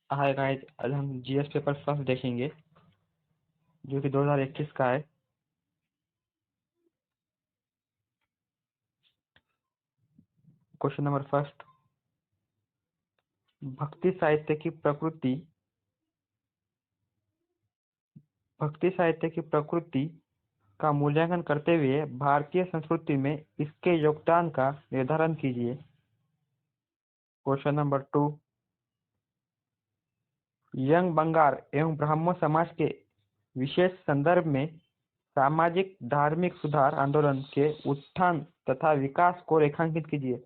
Hi guys, आज हम GS paper first देखेंगे जो कि 2021 का है। क्वेश्चन नंबर फर्स्ट, भक्ति साहित्य की प्रकृति। भक्ति साहित्य की प्रकृति का मूल्यांकन करते हुए भारतीय संस्कृति में इसके योगदान का निर्धारण कीजिए। Question number two, young Bengal एवं ब्राह्मण समाज के विशेष संदर्भ में सामाजिक धार्मिक सुधार आंदोलन के उत्थान तथा विकास को रेखांकित कीजिए।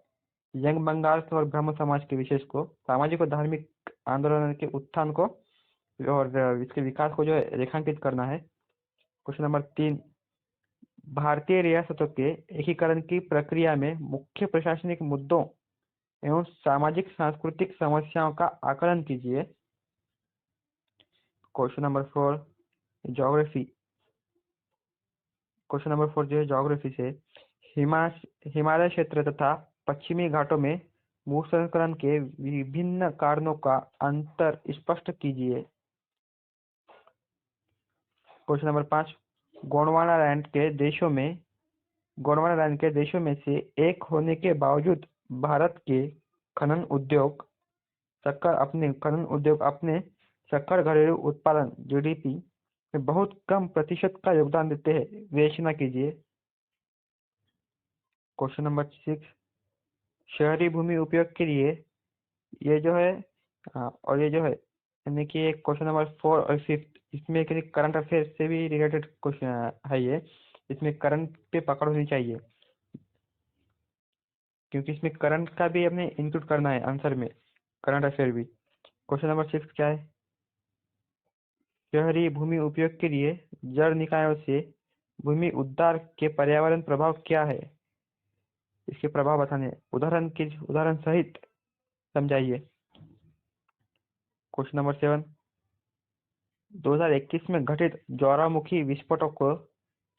यंग बंगाल और ब्राह्मण समाज के विशेष को, सामाजिक और धार्मिक आंदोलन के उत्थान को और इसके विकास को जो है रेखांकित करना है। क्वेश्चन नंबर 3, भारतीय रियासतों के एकीकरण की प्रक्रिया में मुख्य प्रशासनिक मुद्दों एवं सामाजिक सांस्कृतिक समस्याओं का आकलन कीजिए। Question number 4, geography. Question number 4 जो है ज्योग्राफी से हिमालय क्षेत्र तथा पश्चिमी घाटों में भूस्खलन के विभिन्न कारणों का अंतर स्पष्ट कीजिए। क्वेश्चन नंबर 5, गोंडवाना के देशों में से एक होने के बावजूद भारत के खनन उद्योग अपने सकल घरेलू उत्पादन जीडीपी में बहुत कम प्रतिशत का योगदान देते हैं, विवेचना कीजिए। क्वेश्चन नंबर 6, शहरी भूमि उपयोग के लिए ये जो है और ये जो है यानी कि क्वेश्चन नंबर 4 और 5 इसमें करंट अफेयर से भी रिलेटेड क्वेश्चन है। ये इसमें करंट पे पकड़ होनी चाहिए क्योंकि इसमें करंट का भी हमने इंक्लूड करना है आंसर में, करंट अफेयर भी। क्वेश्चन नंबर 6 क्या है? शहरी भूमि उपयोग के लिए जल निकायों से भूमि उद्धार के पर्यावरण प्रभाव क्या है? इसके प्रभाव बताने उदाहरण सहित समझाइए। क्वेश्चन नंबर 7, 2021 में घटित ज्वालामुखी विस्फोटों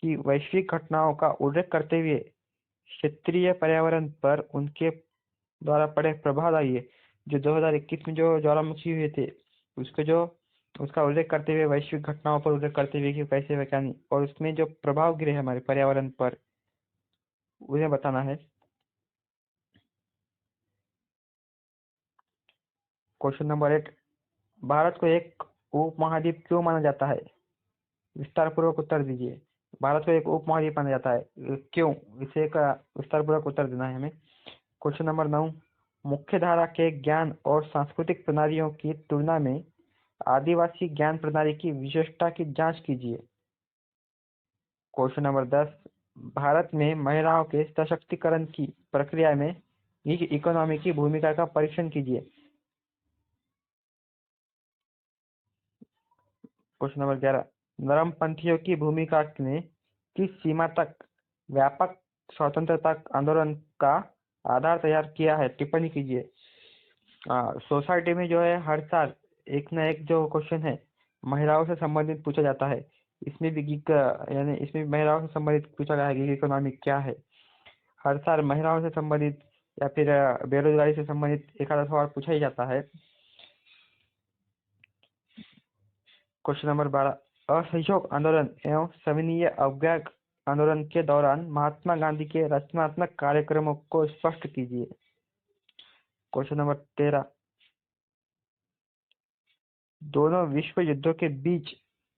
की वैश्विक घटनाओं का उल्लेख करते हुए क्षेत्रीय पर्यावरण पर उनके द्वारा पड़े प्रभाव आइए। जो 2021 में जो ज्वालामुखी हुए थे उसका उल्लेख करते हुए वैश्विक घटनाओं पर उल्लेख करते हुए कि कैसे वैज्ञानिक और उसमें जो प्रभाव गिरे हमारे पर्यावरण पर उन्हें बताना है। क्वेश्चन नंबर 8, भारत को एक उपमहाद्वीप क्यों माना जाता है? विस्तार पूर्वक उत्तर दीजिए। भारत को एक उपमहाद्वीप माना जाता है, क्यों? इसे का विस्तार पूर्वक उत्तर देना है हमें। क्वेश्चन नंबर 9, मुख्य धारा के ज्ञान और सांस्कृतिक प्रणालियों की तुलना में आदिवासी ज्ञान प्रणाली की विशेषता की जांच कीजिए। क्वेश्चन नंबर 10, भारत में महिलाओं के सशक्तिकरण की प्रक्रिया में गिग इकोनॉमी की भूमिका का परीक्षण कीजिए। क्वेश्चन नंबर 11, नरमपंथियों की भूमिका ने किस सीमा तक व्यापक स्वतंत्रता आंदोलन का आधार तैयार किया है? टिप्पणी कीजिए। सोसाइटी में जो है हर साल एक ना एक जो क्वेश्चन है महिलाओं से संबंधित पूछा जाता है। इसमें भी इसमें महिलाओं से संबंधित पूछा गया है गिग इकोनॉमी क्या है। हर साल महिलाओं से संबंधित या फिर बेरोजगारी से संबंधित एक आधा सवाल पूछा ही जाता है। क्वेश्चन नंबर 12, असहयोग आंदोलन एवं सविनय अवज्ञा आंदोलन के दौरान महात्मा गांधी के रचनात्मक कार्यक्रमों को स्पष्ट कीजिए। क्वेश्चन नंबर 13, दोनों विश्व युद्धों के बीच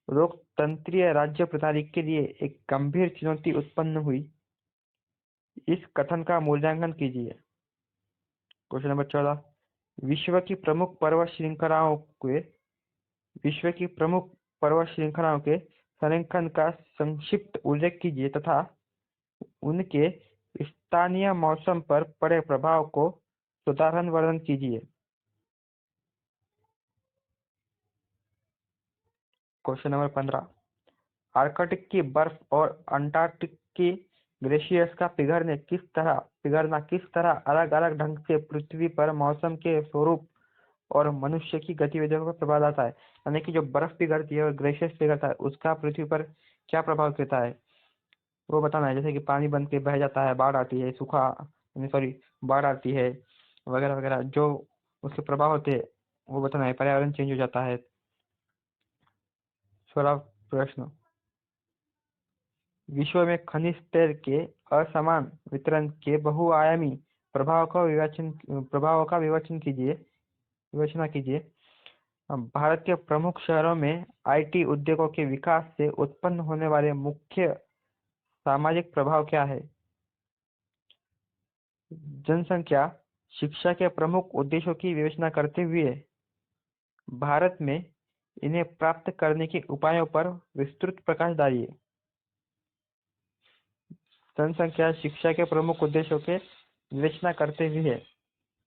लोकतंत्रीय राज्य प्रणाली के लिए एक गंभीर चुनौती उत्पन्न हुई, इस कथन का मूल्यांकन कीजिए। क्वेश्चन नंबर 14, विश्व की प्रमुख पर्वत श्रृंखलाओं के संरेखन का संक्षिप्त उल्लेख कीजिए तथा उनके स्थानीय मौसम पर पड़े प्रभाव को साधारण वर्णन कीजिए। क्वेश्चन नंबर 15, आर्कटिक की बर्फ और अंटार्कटिक की ग्लेशियर्स का पिघलना किस तरह अलग अलग ढंग से पृथ्वी पर मौसम के स्वरूप और मनुष्य की गतिविधियों पर प्रभाव डालता है। यानी कि जो बर्फ पिघलती है और ग्लेशियर्स पिघलता है उसका पृथ्वी पर क्या प्रभाव पड़ता है वो बताना है। जैसे कि पानी बन के बह जाता है, बाढ़ आती है, बाढ़ आती है वगैरह वगैरह जो उसके प्रभाव होते हैं वो बताना है। पर्यावरण चेंज हो जाता है। 16वां प्रश्न, विश्व में खनिज तेल के असमान वितरण के बहुआयामी प्रभाव का विवेचना कीजिए। भारत के प्रमुख शहरों में आईटी उद्योगों के विकास से उत्पन्न होने वाले मुख्य सामाजिक प्रभाव क्या है? जनसंख्या शिक्षा के प्रमुख उद्देश्यों की विवेचना करते हुए भारत में इन्हें प्राप्त करने के उपायों पर विस्तृत प्रकाश डालिए। जनसंख्या शिक्षा के प्रमुख उद्देश्यों के विवेचना करते हुए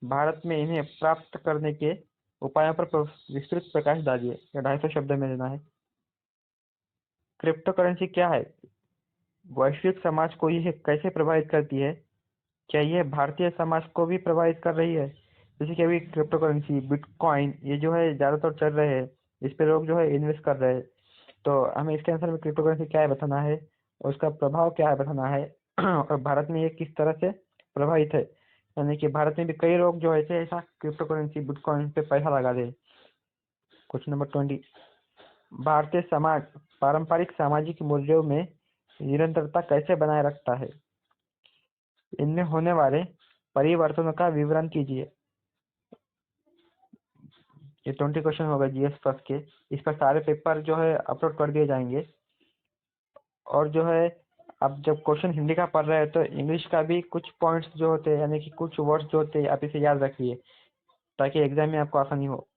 भारत में इन्हें प्राप्त करने के उपायों पर विस्तृत प्रकाश डालिए। या 250 शब्द में देना है। क्रिप्टो करेंसी क्या है? वैश्विक समाज को यह कैसे प्रभावित करती है? क्या यह भारतीय समाज को भी प्रभावित कर रही है? जैसे कि अभी क्रिप्टो करेंसी बिटकॉइन ये जो है ज्यादातर चल रहे हैं, इस पे लोग जो है इन्वेस्ट कर रहे हैं। तो हमें इसके आंसर में क्रिप्टो करेंसी क्या है बताना है और उसका प्रभाव क्या है बताना है और भारत में ये किस तरह से प्रभावित है। यानी कि भारत में भी कई लोग जो है ऐसा क्रिप्टो करेंसी बिटकॉइन पे पैसा लगा दे। क्वेश्चन नंबर 20, भारतीय समाज पारंपरिक सामाजिक मूल्यों में निरंतरता कैसे बनाए रखता है? इनमें होने वाले परिवर्तनों का विवरण कीजिए। ये 20 क्वेश्चन होगा जीएस प्लस के। इस पर सारे पेपर जो है अपलोड कर दिए जाएंगे। और जो है आप जब क्वेश्चन हिंदी का पढ़ रहे हैं तो इंग्लिश का भी कुछ पॉइंट्स जो होते हैं यानी कि कुछ वर्ड्स जो होते हैं आप इसे याद रखिए ताकि एग्जाम में आपको आसानी हो।